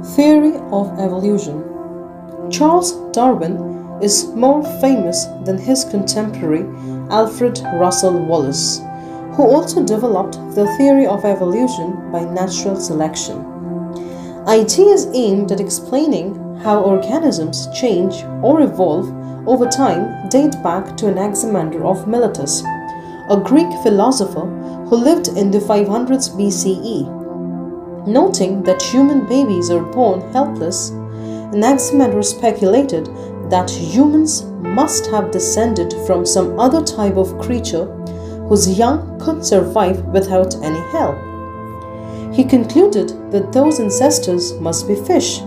Theory of evolution. Charles Darwin is more famous than his contemporary Alfred Russel Wallace, who also developed the theory of evolution by natural selection. Ideas aimed at explaining how organisms change or evolve over time date back to Anaximander of Miletus, a Greek philosopher who lived in the 500s BCE. Noting that human babies are born helpless, Anaximander speculated that humans must have descended from some other type of creature whose young could survive without any help. He concluded that those ancestors must be fish,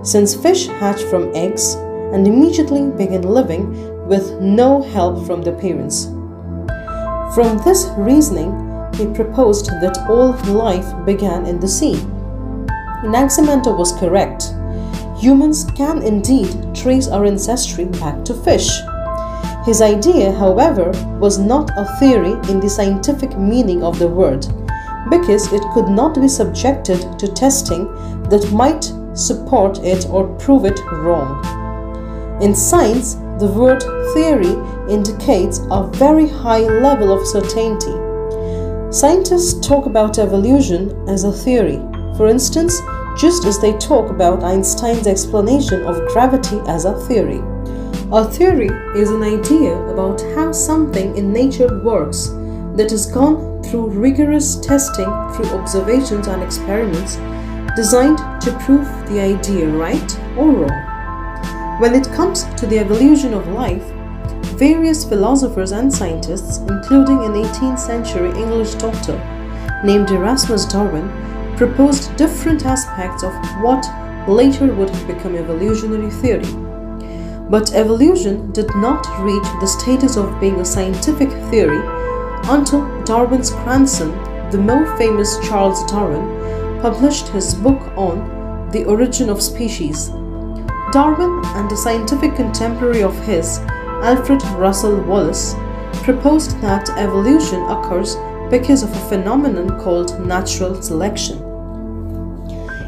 since fish hatch from eggs and immediately begin living with no help from their parents. From this reasoning, he proposed that all life began in the sea. Anaximander was correct. Humans can indeed trace our ancestry back to fish. His idea, however, was not a theory in the scientific meaning of the word, because it could not be subjected to testing that might support it or prove it wrong. In science, the word theory indicates a very high level of certainty. Scientists talk about evolution as a theory, for instance, just as they talk about Einstein's explanation of gravity as a theory. A theory is an idea about how something in nature works that has gone through rigorous testing through observations and experiments designed to prove the idea right or wrong. When it comes to the evolution of life, various philosophers and scientists, including an 18th century English doctor named Erasmus Darwin, proposed different aspects of what later would have become evolutionary theory. But evolution did not reach the status of being a scientific theory until Darwin's grandson, the more famous Charles Darwin, published his book on The Origin of Species. Darwin and a scientific contemporary of his, Alfred Russel Wallace, proposed that evolution occurs because of a phenomenon called natural selection.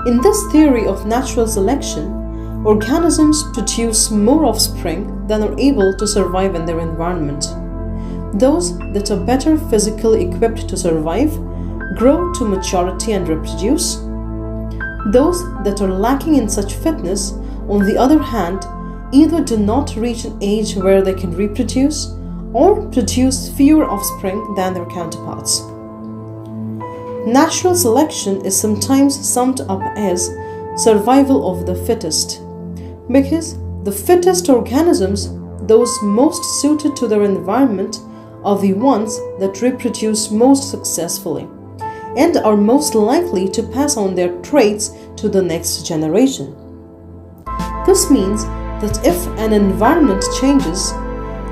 In this theory of natural selection, organisms produce more offspring than are able to survive in their environment. Those that are better physically equipped to survive grow to maturity and reproduce. Those that are lacking in such fitness, on the other hand, either do not reach an age where they can reproduce or produce fewer offspring than their counterparts. Natural selection is sometimes summed up as survival of the fittest, because the fittest organisms, those most suited to their environment, are the ones that reproduce most successfully and are most likely to pass on their traits to the next generation. This means that if an environment changes,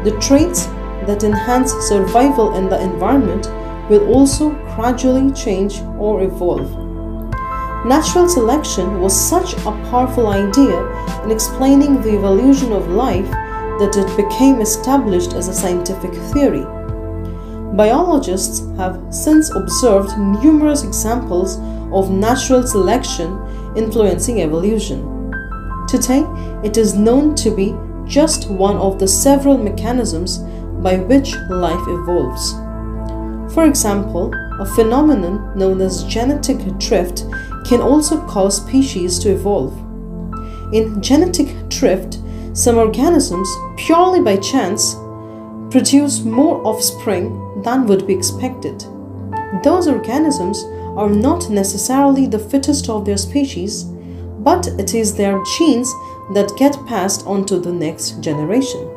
the traits that enhance survival in the environment will also gradually change or evolve. Natural selection was such a powerful idea in explaining the evolution of life that it became established as a scientific theory. Biologists have since observed numerous examples of natural selection influencing evolution. Today, it is known to be just one of the several mechanisms by which life evolves. For example, a phenomenon known as genetic drift can also cause species to evolve. In genetic drift, some organisms, purely by chance, produce more offspring than would be expected. Those organisms are not necessarily the fittest of their species, but it is their genes that get passed on to the next generation.